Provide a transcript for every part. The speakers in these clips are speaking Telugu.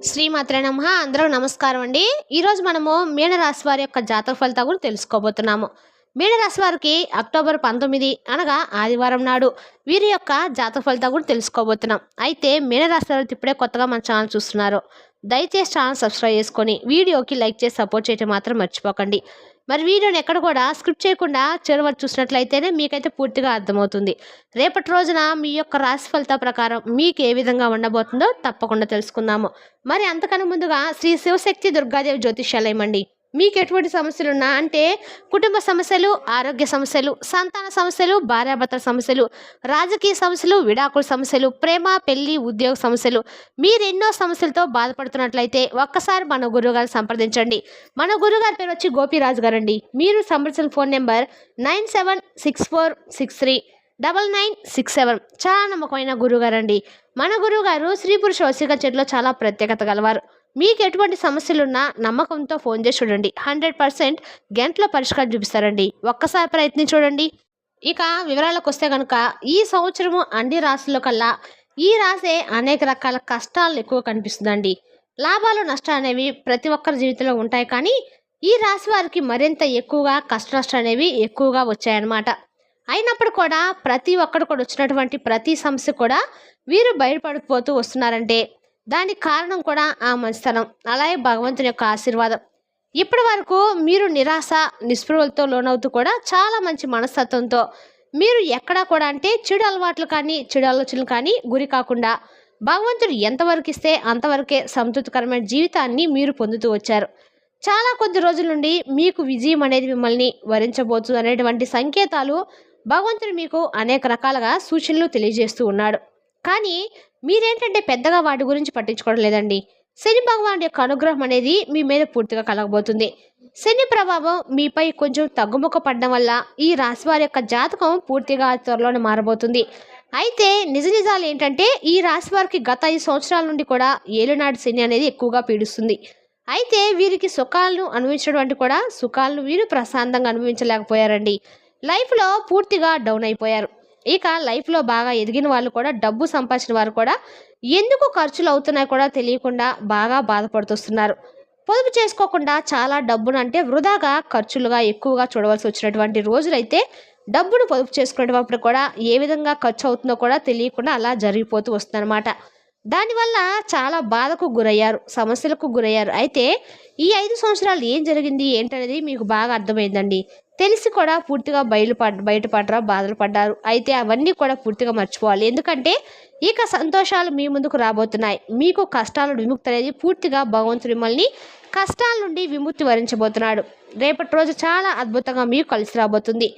శ్రీమాత్రే నమః. అందరూ నమస్కారం అండి. ఈరోజు మనము మీనరాశి వారి యొక్క జాతక ఫలితాల గురించి తెలుసుకోబోతున్నాము. మీనరాశి వారికి అక్టోబర్ 19 అనగా ఆదివారం నాడు వీరి యొక్క జాతక ఫలితాల గురించి తెలుసుకోబోతున్నాం. అయితే మీనరాశి వారు ఇప్పుడే కొత్తగా మన ఛానల్ చూస్తున్నారు, దయచేసి ఛానల్ సబ్స్క్రైబ్ చేసుకొని వీడియోకి లైక్ చేసి సపోర్ట్ చేయడం మాత్రం మర్చిపోకండి. మరి వీడియోని ఎక్కడ కూడా స్క్రిప్ట్ చేయకుండా చివరి వరకు చూసినట్లయితేనే మీకైతే పూర్తిగా అర్థమవుతుంది. రేపటి రోజున మీ యొక్క రాశి ఫలితాల ప్రకారం మీకు ఏ విధంగా ఉండబోతుందో తప్పకుండా తెలుసుకుందాము. మరి అంతకన్నా ముందుగా శ్రీ శివశక్తి దుర్గాదేవి జ్యోతిష్యాలయం అండి. మీకు ఎటువంటి సమస్యలున్నా అంటే కుటుంబ సమస్యలు, ఆరోగ్య సమస్యలు, సంతాన సమస్యలు, భార్యాభర్తల సమస్యలు, రాజకీయ సమస్యలు, విడాకుల సమస్యలు, ప్రేమ, పెళ్లి, ఉద్యోగ సమస్యలు, మీరు ఎన్నో సమస్యలతో బాధపడుతున్నట్లయితే ఒక్కసారి మన గురువుగారిని సంప్రదించండి. మన గురుగారి పేరు వచ్చి గోపిరాజు గారండి. మీరు సంప్రదించిన ఫోన్ నెంబర్ 9764639967. చాలా నమ్మకమైన గురువుగారండి. మన గురువుగారు స్త్రీ పురుష వశీకరణ చెట్టులో చాలా ప్రత్యేకత గలవారు. మీకు ఎటువంటి సమస్యలున్నా నమ్మకంతో ఫోన్ చేసి చూడండి, 100% గంటలో పరిష్కారం చూపిస్తారండి. ఒక్కసారి ప్రయత్నించి చూడండి. ఇక వివరాలకు వస్తే కనుక ఈ సంవత్సరము అన్ని రాశుల్లో కల్లా ఈ రాసే అనేక రకాల కష్టాలు ఎక్కువ కనిపిస్తుందండి. లాభాలు నష్టాలు అనేవి ప్రతి ఒక్కరి జీవితంలో ఉంటాయి, కానీ ఈ రాశి వారికి మరింత ఎక్కువగా కష్ట నష్టాలు అనేవి ఎక్కువగా వచ్చాయన్నమాట. అయినప్పుడు కూడా ప్రతి ఒక్కరు కూడా వచ్చినటువంటి ప్రతి సమస్య కూడా వీరు బయటపడిపోతూ వస్తున్నారంటే దానికి కారణం కూడా ఆ మంచితనం, అలాగే భగవంతుని యొక్క ఆశీర్వాదం. ఇప్పటి వరకు మీరు నిరాశ నిస్పృహలతో లోనవుతూ కూడా చాలా మంచి మనస్తత్వంతో మీరు ఎక్కడా కూడా అంటే చెడు అలవాట్లు కానీ చెడు ఆలోచనలు కానీ గురి కాకుండా భగవంతుడు ఎంతవరకు ఇస్తే అంతవరకే సంతృప్తికరమైన జీవితాన్ని మీరు పొందుతూ వచ్చారు. చాలా కొద్ది రోజుల నుండి మీకు విజయం అనేది మిమ్మల్ని వరించబోతుంది అనేటువంటి సంకేతాలు భగవంతుడు మీకు అనేక రకాలుగా సూచనలు తెలియజేస్తూ ఉన్నాడు. కానీ మీరేంటంటే పెద్దగా వాటి గురించి పట్టించుకోవడం లేదండి. శని భగవానుడి యొక్క అనుగ్రహం అనేది మీ మీద పూర్తిగా కలగబోతుంది. శని ప్రభావం మీపై కొంచెం తగ్గుముఖ పడడం వల్ల ఈ రాశి వారి యొక్క జాతకం పూర్తిగా త్వరలోనే మారబోతుంది. అయితే నిజాలు ఏంటంటే ఈ రాశి వారికి గత 5 సంవత్సరాల నుండి కూడా ఏలునాటి శని అనేది ఎక్కువగా పీడిస్తుంది. అయితే వీరికి సుఖాలను అనుభవించడం అంటే కూడా సుఖాలను వీరు ప్రశాంతంగా అనుభవించలేకపోయారండి. లైఫ్లో పూర్తిగా డౌన్ అయిపోయారు. ఇక లైఫ్లో బాగా ఎదిగిన వాళ్ళు కూడా, డబ్బు సంపాదించిన వారు కూడా ఎందుకు ఖర్చులు అవుతున్నాయి కూడా తెలియకుండా బాగా బాధపడుతున్నారు. పొదుపు చేసుకోకుండా చాలా డబ్బును అంటే వృధాగా ఖర్చులుగా ఎక్కువగా చూడవలసి వచ్చినటువంటి రోజులైతే డబ్బును పొదుపు చేసుకునేటప్పుడు కూడా ఏ విధంగా ఖర్చు అవుతుందో కూడా తెలియకుండా అలా జరిగిపోతూ వస్తుందన్నమాట. దానివల్ల చాలా బాధకు గురయ్యారు, సమస్యలకు గురయ్యారు. అయితే ఈ 5 సంవత్సరాలు ఏం జరిగింది ఏంటనేది మీకు బాగా అర్థమైందండి. తెలిసి కూడా పూర్తిగా బయటపడరా బాధలు పడ్డారు. అయితే అవన్నీ కూడా పూర్తిగా మర్చిపోవాలి. ఎందుకంటే ఇక సంతోషాలు మీ ముందుకు రాబోతున్నాయి. మీకు కష్టాల విముక్తి అనేది పూర్తిగా భగవంతుడు మిమ్మల్ని కష్టాల నుండి విముక్తి వరించబోతున్నాడు. రేపటి రోజు చాలా అద్భుతంగా మీకు కలిసి రాబోతుంది.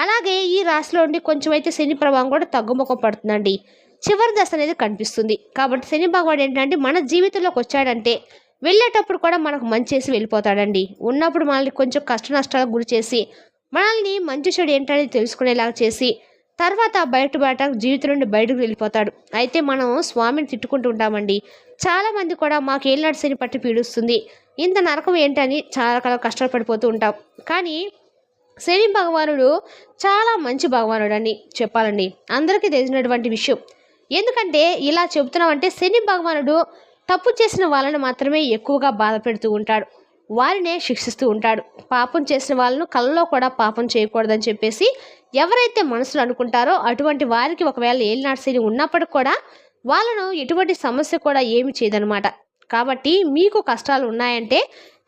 అలాగే ఈ రాశిలో నుండి కొంచెం అయితే శని ప్రభావం కూడా తగ్గుముఖం పడుతుందండి. చివరి దశ అనేది కనిపిస్తుంది. కాబట్టి శని భగవాడు ఏంటంటే మన జీవితంలోకి వచ్చాడంటే వెళ్ళేటప్పుడు కూడా మనకు మంచి చేసి వెళ్ళిపోతాడండి. ఉన్నప్పుడు మనల్ని కొంచెం కష్ట నష్టాలకు గురి చేసి మనల్ని మంచి చెడు ఏంటనేది తెలుసుకునేలాగా చేసి తర్వాత బయట జీవితం నుండి బయటకు వెళ్ళిపోతాడు. అయితే మనం స్వామిని తిట్టుకుంటూ ఉంటామండి. చాలామంది కూడా మాకు ఏళ్ళనాటి శని పట్టి పీడిస్తుంది, ఇంత నరకం ఏంటని చాలా కష్టాలు పడిపోతూ ఉంటాం. కానీ శని భగవానుడు చాలా మంచి భగవానుడు అని చెప్పాలండి, అందరికీ తెలిసినటువంటి విషయం. ఎందుకంటే ఇలా చెబుతున్నామంటే శని భగవానుడు తప్పు చేసిన వాళ్ళని మాత్రమే ఎక్కువగా బాధ పెడుతూ ఉంటాడు, వారినే శిక్షిస్తూ ఉంటాడు. పాపం చేసిన వాళ్ళను కళ్ళలో కూడా పాపం చేయకూడదని చెప్పేసి ఎవరైతే మనసులో అనుకుంటారో అటువంటి వారికి ఒకవేళ ఏలినాటి శని ఉన్నప్పటికి కూడా వాళ్ళను ఎటువంటి సమస్య కూడా ఏమి చేయదనమాట. కాబట్టి మీకు కష్టాలు ఉన్నాయంటే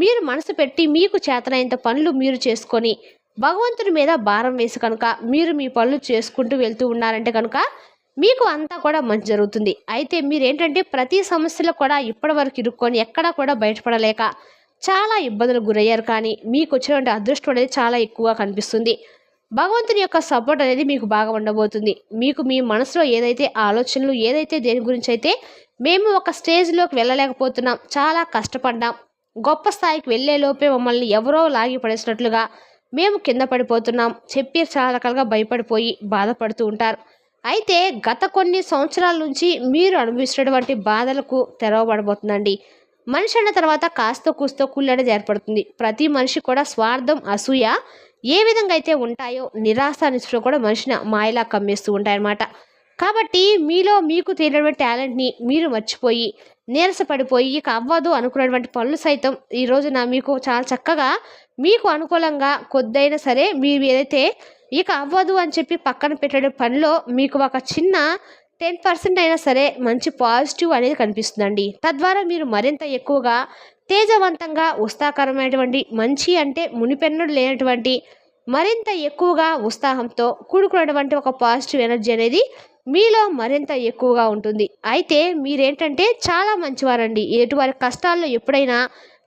మీరు మనసు పెట్టి మీకు చేతనైనంత పనులు మీరు చేసుకొని భగవంతుడి మీద భారం వేసి కనుక మీరు మీ పనులు చేసుకుంటూ వెళ్తూ ఉన్నారంటే కనుక మీకు అంతా కూడా మంచి జరుగుతుంది. అయితే మీరేంటంటే ప్రతి సమస్యలో కూడా ఇప్పటి వరకు ఇరుక్కొని ఎక్కడా కూడా బయటపడలేక చాలా ఇబ్బందులు గురయ్యారు. కానీ మీకు వచ్చినటువంటి అదృష్టం అనేది చాలా ఎక్కువగా కనిపిస్తుంది. భగవంతుని యొక్క సపోర్ట్ అనేది మీకు బాగా ఉండబోతుంది. మీకు మీ మనసులో ఏదైతే ఆలోచనలు ఏదైతే దేని గురించి అయితే మేము ఒక స్టేజ్లోకి వెళ్ళలేకపోతున్నాం, చాలా కష్టపడ్డాం, గొప్ప స్థాయికి వెళ్ళే లోపే మమ్మల్ని ఎవరో లాగి పడేసినట్లుగా మేము కింద పడిపోతున్నాం చెప్పి చాలా రకాలుగా భయపడిపోయి బాధపడుతూ ఉంటారు. అయితే గత కొన్ని సంవత్సరాల నుంచి మీరు అనుభవిస్తున్నటువంటి బాధలకు తెరవబడబోతుందండి. మనిషి అన్న తర్వాత కాస్త కూస్తో కుళ్ళు అనేది ఏర్పడుతుంది. ప్రతి మనిషి కూడా స్వార్థం, అసూయ ఏ విధంగా అయితే ఉంటాయో నిరాశ నిస్పృహ కూడా మనిషిని మాయలా కమ్మేస్తూ ఉంటాయన్నమాట. కాబట్టి మీలో మీకు తెలియనటువంటి టాలెంట్ని మీరు మర్చిపోయి నీరసపడిపోయి ఇక అవ్వదు అనుకున్నటువంటి పనులు సైతం ఈ రోజున మీకు చాలా చక్కగా మీకు అనుకూలంగా కొద్దైనా సరే మీరు ఏదైతే ఇక అవ్వదు అని చెప్పి పక్కన పెట్టే పనిలో మీకు ఒక చిన్న 10% అయినా సరే మంచి పాజిటివ్ అనేది కనిపిస్తుందండి. తద్వారా మీరు మరింత ఎక్కువగా తేజవంతంగా ఉత్సాహకరమైనటువంటి మంచి అంటే మునిపెన్నడు లేనటువంటి మరింత ఎక్కువగా ఉత్సాహంతో కూడుకున్నటువంటి ఒక పాజిటివ్ ఎనర్జీ అనేది మీలో మరింత ఎక్కువగా ఉంటుంది. అయితే మీరేంటంటే చాలా మంచివారండి. ఎటువారి కష్టాల్లో ఎప్పుడైనా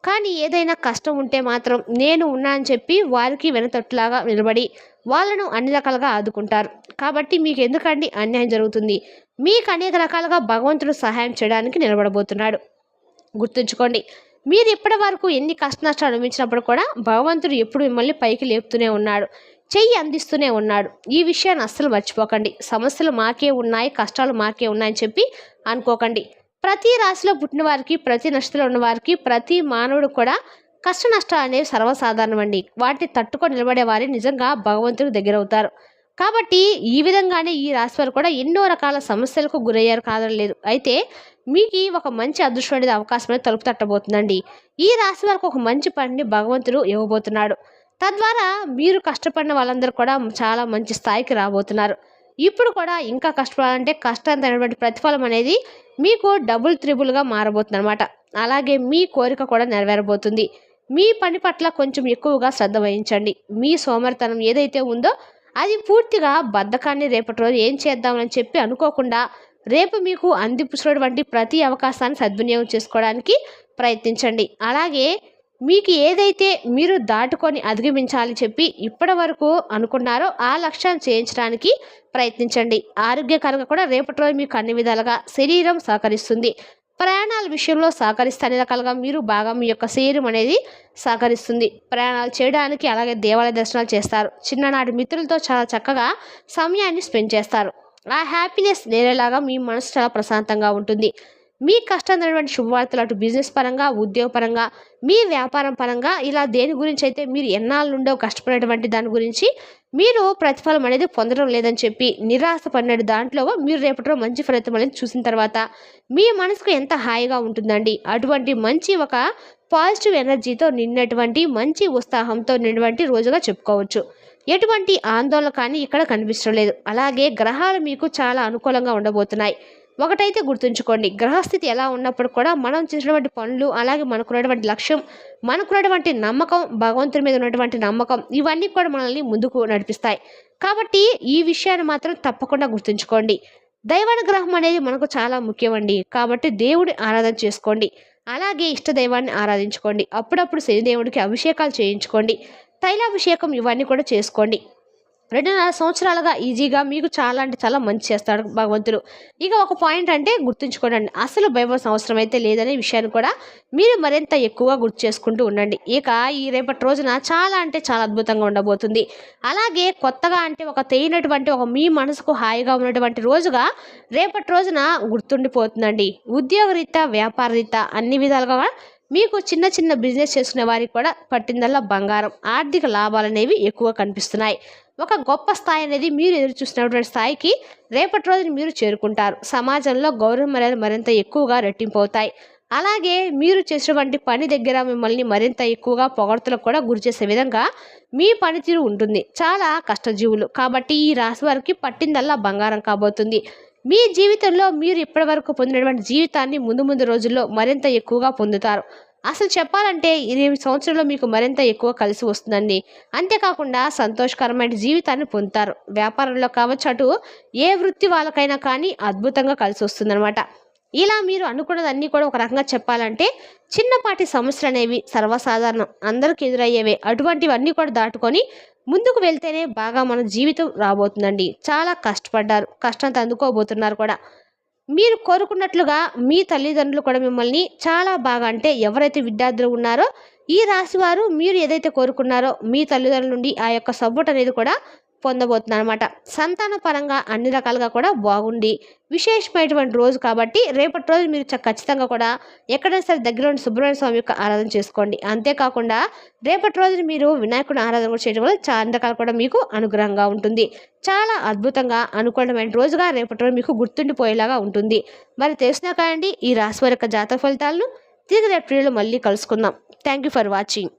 కానీ ఏదైనా కష్టం ఉంటే మాత్రం నేను ఉన్నా అని చెప్పి వారికి వెనతట్టులాగా నిలబడి వాళ్ళను అన్ని రకాలుగా ఆదుకుంటారు. కాబట్టి మీకు ఎందుకండి అన్యాయం జరుగుతుంది? మీకు అనేక రకాలుగా భగవంతుడు సహాయం చేయడానికి నిలబడబోతున్నాడు. గుర్తుంచుకోండి, మీరు ఇప్పటి వరకు ఎన్ని కష్ట నష్టాలు అనుభవించినప్పుడు కూడా భగవంతుడు ఎప్పుడు మిమ్మల్ని పైకి లేపుతూనే ఉన్నాడు, చెయ్యి అందిస్తూనే ఉన్నాడు. ఈ విషయాన్ని అస్సలు మర్చిపోకండి. సమస్యలు మాకే ఉన్నాయి, కష్టాలు మాకే ఉన్నాయని చెప్పి అనుకోకండి. ప్రతి రాశిలో పుట్టిన వారికి, ప్రతి నక్షత్రంలో ఉన్న వారికి, ప్రతి మానవుడు కూడా కష్ట నష్టాలు అనేవి సర్వసాధారణం అండి. వాటిని తట్టుకొని నిలబడే వారి నిజంగా భగవంతుడు దగ్గర అవుతారు. కాబట్టి ఈ విధంగానే ఈ రాశి వారు కూడా ఎన్నో రకాల సమస్యలకు గురయ్యారు కాదనలేదు. అయితే మీకు ఒక మంచి అదృష్టం అనేది అవకాశం అనేది తలుపు తట్టబోతుందండి. ఈ రాశి వారికి ఒక మంచి పనిని భగవంతుడు ఇవ్వబోతున్నాడు. తద్వారా మీరు కష్టపడిన వాళ్ళందరూ కూడా చాలా మంచి స్థాయికి రాబోతున్నారు. ఇప్పుడు కూడా ఇంకా కష్టపడాలంటే కష్టమైనటువంటి ప్రతిఫలం అనేది మీకు డబుల్ త్రిబుల్గా మారబోతుంది అనమాట. అలాగే మీ కోరిక కూడా నెరవేరబోతుంది. మీ పని పట్ల కొంచెం ఎక్కువగా శ్రద్ధ వహించండి. మీ సోమరితనం ఏదైతే ఉందో అది పూర్తిగా బద్ధకాన్ని రేపటి రోజు ఏం చేద్దామని చెప్పి అనుకోకుండా రేపు మీకు అందిపుచ్చినటువంటి ప్రతి అవకాశాన్ని సద్వినియోగం చేసుకోవడానికి ప్రయత్నించండి. అలాగే మీకు ఏదైతే మీరు దాటుకొని అధిగమించాలని చెప్పి ఇప్పటి వరకు అనుకున్నారో ఆ లక్ష్యాన్ని చేయించడానికి ప్రయత్నించండి. ఆరోగ్యకరంగా కూడా రేపటి రోజు మీకు అన్ని విధాలుగా శరీరం సహకరిస్తుంది. ప్రయాణాల విషయంలో సహకరిస్తే అన్ని రకాలుగా మీరు బాగా మీ యొక్క శరీరం అనేది సహకరిస్తుంది. ప్రయాణాలు చేయడానికి అలాగే దేవాలయ దర్శనాలు చేస్తారు. చిన్ననాటి మిత్రులతో చాలా చక్కగా సమయాన్ని స్పెండ్ చేస్తారు. ఆ హ్యాపీనెస్ నేరేలాగా మీ మనసు చాలా ప్రశాంతంగా ఉంటుంది. మీ కష్టమైనటువంటి శుభవార్తలు అటు బిజినెస్ పరంగా, ఉద్యోగపరంగా, మీ వ్యాపారం పరంగా ఇలా దేని గురించి అయితే మీరు ఎన్నాళ్ళ నుండో కష్టపడేటువంటి దాని గురించి మీరు ప్రతిఫలం అనేది పొందడం లేదని చెప్పి నిరాశ పడిన దాంట్లో మీరు రేపటిలో మంచి ఫలితం అనేది చూసిన తర్వాత మీ మనసుకు ఎంత హాయిగా ఉంటుందండి. అటువంటి మంచి ఒక పాజిటివ్ ఎనర్జీతో నిన్నటువంటి మంచి ఉత్సాహంతో నిన్నటువంటి రోజుగా చెప్పుకోవచ్చు. ఎటువంటి ఆందోళన కానీ ఇక్కడ కనిపించడం లేదు. అలాగే గ్రహాలు మీకు చాలా అనుకూలంగా ఉండబోతున్నాయి. ఒకటైతే గుర్తుంచుకోండి, గ్రహస్థితి ఎలా ఉన్నప్పుడు కూడా మనం చేసినటువంటి పనులు అలాగే మనకున్నటువంటి లక్ష్యం, మనకున్నటువంటి నమ్మకం, భగవంతుడి మీద ఉన్నటువంటి నమ్మకం ఇవన్నీ కూడా మనల్ని ముందుకు నడిపిస్తాయి. కాబట్టి ఈ విషయాన్ని మాత్రం తప్పకుండా గుర్తుంచుకోండి. దైవానుగ్రహం అనేది మనకు చాలా ముఖ్యమండి. కాబట్టి దేవుడి ఆరాధన చేసుకోండి. అలాగే ఇష్ట దైవాన్ని ఆరాధించుకోండి. అప్పుడప్పుడు శనిదేవుడికి అభిషేకాలు చేయించుకోండి. తైలాభిషేకం ఇవన్నీ కూడా చేసుకోండి. 2.5 సంవత్సరాలుగా ఈజీగా మీకు చాలా అంటే చాలా మంచి చేస్తాడు భగవంతుడు. ఇక ఒక పాయింట్ అంటే గుర్తుంచుకోండి, అసలు భయపడాల్సిన అవసరం అయితే లేదనే విషయాన్ని కూడా మీరు మరింత ఎక్కువగా గుర్తు చేసుకుంటూ ఉండండి. ఇక ఈ రేపటి రోజున చాలా అంటే చాలా అద్భుతంగా ఉండబోతుంది. అలాగే కొత్తగా అంటే ఒక తెలియనటువంటి ఒక మీ మనసుకు హాయిగా ఉన్నటువంటి రోజుగా రేపటి రోజున గుర్తుండిపోతుందండి. ఉద్యోగరీత్యా, వ్యాపారరీత్యా అన్ని విధాలుగా మీకు చిన్న చిన్న బిజినెస్ చేసుకునే వారికి కూడా పట్టిందల్లా బంగారం, ఆర్థిక లాభాలు అనేవి ఎక్కువ కనిపిస్తున్నాయి. ఒక గొప్ప స్థాయి అనేది మీరు ఎదురు చూసినటువంటి స్థాయికి రేపటి రోజున మీరు చేరుకుంటారు. సమాజంలో గౌరవం అనేది మరింత ఎక్కువగా రెట్టింపు అవుతాయి. అలాగే మీరు చేసినటువంటి పని దగ్గర మిమ్మల్ని మరింత ఎక్కువగా పొగడ్తలకు కూడా గురి చేసే విధంగా మీ పనితీరు ఉంటుంది. చాలా కష్టజీవులు కాబట్టి ఈ రాశి వారికి పట్టిందల్లా బంగారం కాబోతుంది. మీ జీవితంలో మీరు ఇప్పటివరకు పొందినటువంటి జీవితాన్ని ముందు ముందు రోజుల్లో మరింత ఎక్కువగా పొందుతారు. అసలు చెప్పాలంటే ఈ సంవత్సరంలో మీకు మరింత ఎక్కువ కలిసి వస్తుందండి. అంతేకాకుండా సంతోషకరమైన జీవితాన్ని పొందుతారు. వ్యాపారంలో కావచ్చు, అటు ఏ వృత్తి వాళ్ళకైనా కానీ అద్భుతంగా కలిసి వస్తుందన్నమాట. ఇలా మీరు అనుకున్నదన్నీ కూడా ఒక రకంగా చెప్పాలంటే చిన్నపాటి సమస్యలు అనేవి సర్వసాధారణం, అందరికీ ఎదురయ్యేవే. అటువంటివన్నీ కూడా దాటుకొని ముందుకు వెళ్తేనే బాగా మన జీవితం రాబోతుందండి. చాలా కష్టపడ్డారు, కష్టంతో అందుకోబోతున్నారు కూడా. మీరు కోరుకున్నట్లుగా మీ తల్లిదండ్రులు కూడా మిమ్మల్ని చాలా బాగా అంటే ఎవరైతే విద్యార్థులు ఉన్నారో ఈ రాశి వారు మీరు ఏదైతే కోరుకున్నారో మీ తల్లిదండ్రుల నుండి ఆ యొక్క సపోర్ట్ అనేది కూడా పొందబోతున్నారు అనమాట. సంతాన పరంగా అన్ని రకాలుగా కూడా బాగుండి విశేషమైనటువంటి రోజు కాబట్టి రేపటి రోజు మీరు ఖచ్చితంగా కూడా ఎక్కడైనా సరే దగ్గర ఉండి సుబ్రహ్మణ్య స్వామి యొక్క ఆరాధన చేసుకోండి. అంతేకాకుండా రేపటి రోజున మీరు వినాయకుడి ఆరాధన కూడా చేయడం వల్ల చాలా రకాలు కూడా మీకు అనుగ్రహంగా ఉంటుంది. చాలా అద్భుతంగా అనుకూలమైన రోజుగా రేపటి రోజు మీకు గుర్తుండిపోయేలాగా ఉంటుంది. మరి తెలిసినా కాండి ఈ రాశి వారి యొక్క జాతక ఫలితాలను తిరిగి రేపు వీడియోలో మళ్ళీ కలుసుకుందాం. Thank you for watching.